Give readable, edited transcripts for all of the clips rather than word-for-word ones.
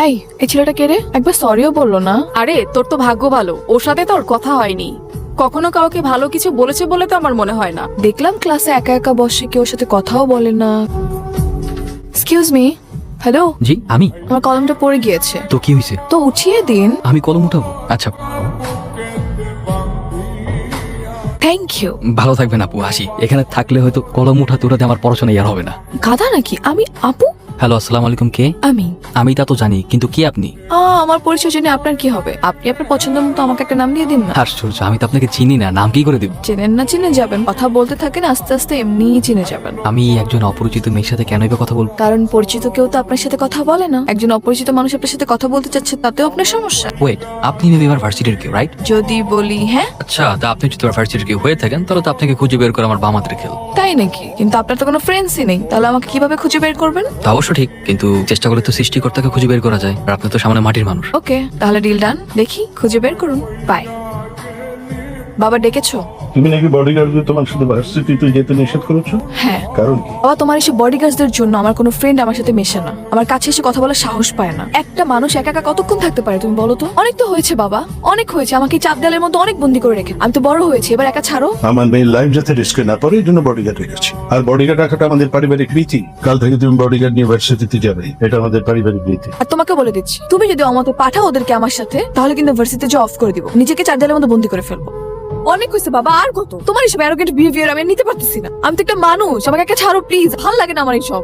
এই ছেলেটা কে রে? একবার সরিও বললো না। আরে তোর তো ভাগ্য ভালো, ওর সাথে তোর কথা হয়নি। কখনো কাউকে ভালো কিছু বলেছে বলে তো আমার মনে হয় না। দেখলাম ক্লাসে একা একা বসে, কেউ সাথে কথাও বলে না। Excuse me. হ্যালো। জি আমি। আমার কলমটা পড়ে গিয়েছে। তো কি হয়েছে? তো উঠিয়ে দিন। আমি কলম উঠাবো? আচ্ছা থ্যাংক ইউ। ভালো থাকবেন আপু, আসি। এখানে থাকলে হয়তো কলম উঠাতে উঠাতে আমার পড়াশোনা আর হবে না। গাধা নাকি আমি? আপু? হ্যালো, আসসালামু আলাইকুম। কে? আমি তা তো জানি, কিন্তু কে আপনি? আমার পরিচয় জেনে আপনার কি হবে? আপনি আপনার পছন্দ মতো আমাকে একটা নাম দিয়ে দিন না। আশ্চর্য, আমি তো আপনাকে চিনি না, নাম কি করে দেব? চেনেন না চিনে যাবেন, কথা বলতে থাকেন, আস্তে আস্তে এমনিই চিনে যাবেন। আমি একজন অপরিচিত মেয়ের সাথে কেনই বা কথা বলবো? কারণ পরিচিত কেউ তো আপনার সাথে কথা বলে না। একজন অপরিচিত মানুষ আপনার সাথে কথা বলতে চাচ্ছে, তাতেও আপনার সমস্যা। ওয়েট, আপনি মেবি আমার ভার্সিটির কেউ, রাইট? যদি বলি হ্যাঁ। আচ্ছা, তা আপনি যদি আমার ভার্সিটির কেউ হয়ে থাকেন তাহলে তো আপনাকে খুঁজে বের করে আমার বাম হাতের খেল। তাই নাকি? কিন্তু আপনার তো কোনো ফ্রেন্ডসই নেই, তাহলে আমাকে কিভাবে খুঁজে বের করবেন? তা অবশ্য ঠিক, কিন্তু চেষ্টা করলে তো সৃষ্টিকর্তাকে খুঁজে বের করা যায়, আর আপনি তো সামনে মাটির মানুষ। ওকে, তাহলে ডিল ডান। দেখি খুঁজে বের করুন। বাই। বাবা ডেকেছো? তুমি নাকি বডিগার্ডদের তোমার সাথে ভার্সিটিতে যেতে নিষেধ করেছো? হ্যাঁ। কারণ কি? বাবা, তোমার এসে বডিগার্ডদের জন্য আমার কোনো ফ্রেন্ড আমার সাথে মেশে না, আমার কাছে এসে কথা বলার সাহস পায় না। একটা মানুষ একা একা কতক্ষণ থাকতে পারে তুমি বলো তো? অনেক তো হয়েছে বাবা, অনেক হয়েছে। আমাকে এই চাপ দেয়ালের মধ্যে অনেক বন্দি করে রেখে আমি তো বড় হয়েছি, এবার একা ছাড়ো। আমার মেয়ের লাইফ যাতে রিস্কে না পড়ে এই জন্য বডিগার্ড রেখেছি। আর বডিগার্ড রাখাটা আমাদের পারিবারিক রীতি। কাল থেকে তুমি বডিগার্ড নিয়ে ভার্সিটিতে যাবে, এটা আমাদের পারিবারিক রীতি। আর তোমাকে বলে দিচ্ছি, তুমি যদি আমাকে পাঠাও ওদেরকে আমার সাথে, তাহলে কিন্তু ভার্সিটিতে জব অফ করে দিব, নিজেকে চার দেয়ালের মধ্যে বন্দি করে ফেলবো। অনেক হয়েছে বাবা, আর কত? তোমার এসব অ্যারোগেন্ট বিহেভিয়ার আমি নিতে পারতেছি না। আমি তো একটা মানুষ, আমাকে একটা ছাড়ো প্লিজ, ভালো লাগে না আমার এইসব।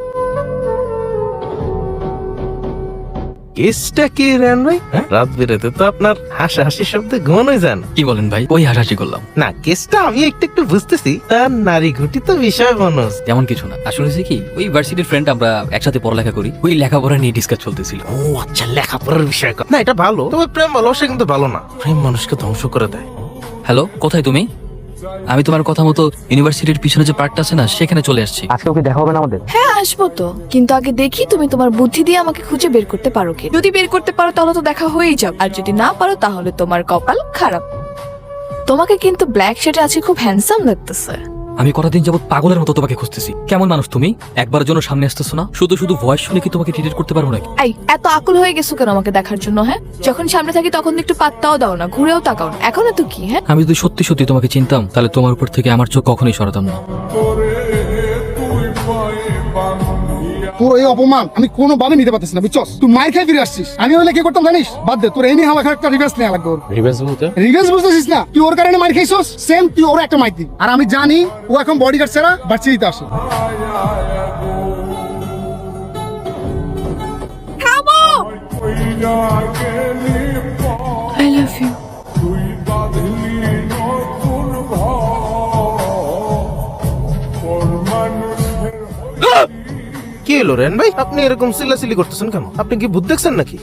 কেসটা কি রান ভাই? রাত বেরোতে তো আপনার হাসাহাসি শব্দে ঘুমানো যান। কি বলেন ভাই? ওই হাসাহাসি করলাম না, কেসটা আমি একটু বুঝতেছি, তার নারী ঘটিত বিষয় মানুষ। তেমন কিছু না। আসলে হয়েছে কি, ওই ভার্সিটির ফ্রেন্ড, আমরা একসাথে পড়ালেখা করি, ওই লেখাপড়া নিয়ে ডিসকাস চলতেছিল। ও আচ্ছা, লেখাপড়ার বিষয়। না, এটা ভালো, তবে প্রেম ভালোবাসা কিন্তু ভালো না। প্রেম মানুষকে ধ্বংস করে দেয়। হ্যালো, কোথায় তুমি? আমি তোমার কথা মতো ইউনিভার্সিটির পিছনে যে পার্কটা আছে না, সেখানে চলে আসছি। আজকে ওকে দেখা হবে না আমাদের? হ্যাঁ আসবো তো, কিন্তু আগে দেখি তুমি তোমার বুদ্ধি দিয়ে আমাকে খুঁজে বের করতে পারো কি। যদি বের করতে পারো তাহলে তো দেখা হয়েই যাবে, আর যদি না পারো তাহলে তোমার কপাল খারাপ। তোমাকে কিন্তু ব্ল্যাক শার্টে আছে খুব হ্যান্ডসাম লাগতেছে। আমি কতদিন যাবত পাগলের মতো তোমাকে খুঁজতেছি। কেমন মানুষ তুমি? একবারের জন্য সামনে আসতেছো না? শুধু শুধু ভয়েস শুনে কি তোমাকে ট্রিট করতে পারবো নাকি? এত আকুল হয়ে গেছো কেন আমাকে দেখার জন্য? হ্যাঁ, যখন সামনে থাকি তখন তো একটু পাত্তাও দাও না, ঘুরেও তাকাও না। এখন তো কি? হ্যাঁ, আমি যদি সত্যি সত্যি তোমাকে চিনতাম তাহলে তোমার উপর থেকে আমার চোখ কখনোই সরাতাম না। তোর এই অপমান আমি কোনোভাবে নিতে পারতেছি না, বুঝছস? তুই মাইর খাই ফিরে আসছিস। আমি হলে কি করতাম জানিস? বাদ দে, তোর এই নিয়ে আমাকে একটা রিভেন্স নেওয়া লাগবে। রিভেন্স বুঝতেছিস না? তুই ওর কারণে মাইর খাইছস, সেম তুই ওর একটা মাইর দিবি। আর আমি জানি ও এখন বডিগার্ড ছাড়া ভার্সিটিতে আসে। I love you. কি হলো রেন ভাই, আপনি এরকম চিল্লাচিল্লি করতেছেন কেন? আপনি কি ভূত দেখছেন নাকি?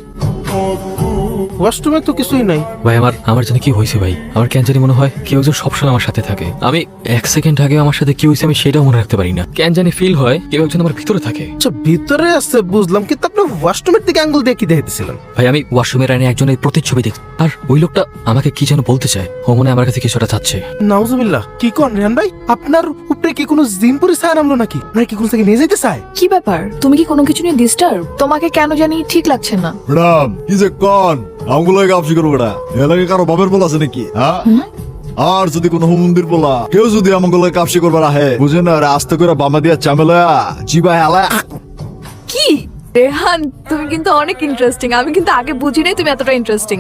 ওয়াশরুমে তো কিছুই নাই। ভাই আমার জানি কি হয়েছে ভাই। আমার কেন জানি মনে হয় কেউ একজন সবসময় আমার সাথে থাকে। আমি এক সেকেন্ড আগে আমার সাথে কি হয়েছে আমি সেটাও মনে রাখতে পারি না। কেন জানি ফিল হয় কেউ একজন আমার ভিতরে থাকে। আচ্ছা, ভিতরে আছে বুঝলাম, কিন্তু আপনি ওয়াশরুমের দিকে আঙ্গুল দিয়ে কি দেখতেছিলেন? ভাই আমি ওয়াশরুমের আইনে একজনের প্রতিচ্ছবি দেখছি, আর ওই লোকটা আমাকে কি যেন বলতে চায়। ও মনে হয় আমার কাছে কিছুটা চাচ্ছে। নাউজুবিল্লাহ, কি কোন রেন ভাই? আপনার উপরে কি কোনো জিন পরি ছায়া নামলো নাকি? আপনার কি কোনো থেকে নিয়ে যেতে চায়? কি ব্যাপার? তুমি কি কোনো কিছু নিয়ে ডিস্টার্ব? তোমাকে কেন জানি ঠিক লাগছে না। ম্যাডাম কি যে কন আমগুলো কাপসি করবো বেড়া, এলাকায় কারো বাপের বলা আছে নাকি? হ্যাঁ, আর যদি কোনো মন্দির বলা কেউ যদি আমগুলো কাপসি করবার আহে, বুঝে না আস্তে করে বামা দিয়া চামেলা জিবা হেলা। কি রেহান, তুমি কিন্তু অনেক ইন্টারেস্টিং। আমি কিন্তু আগে বুঝি নাই তুমি এতটা ইন্টারেস্টিং।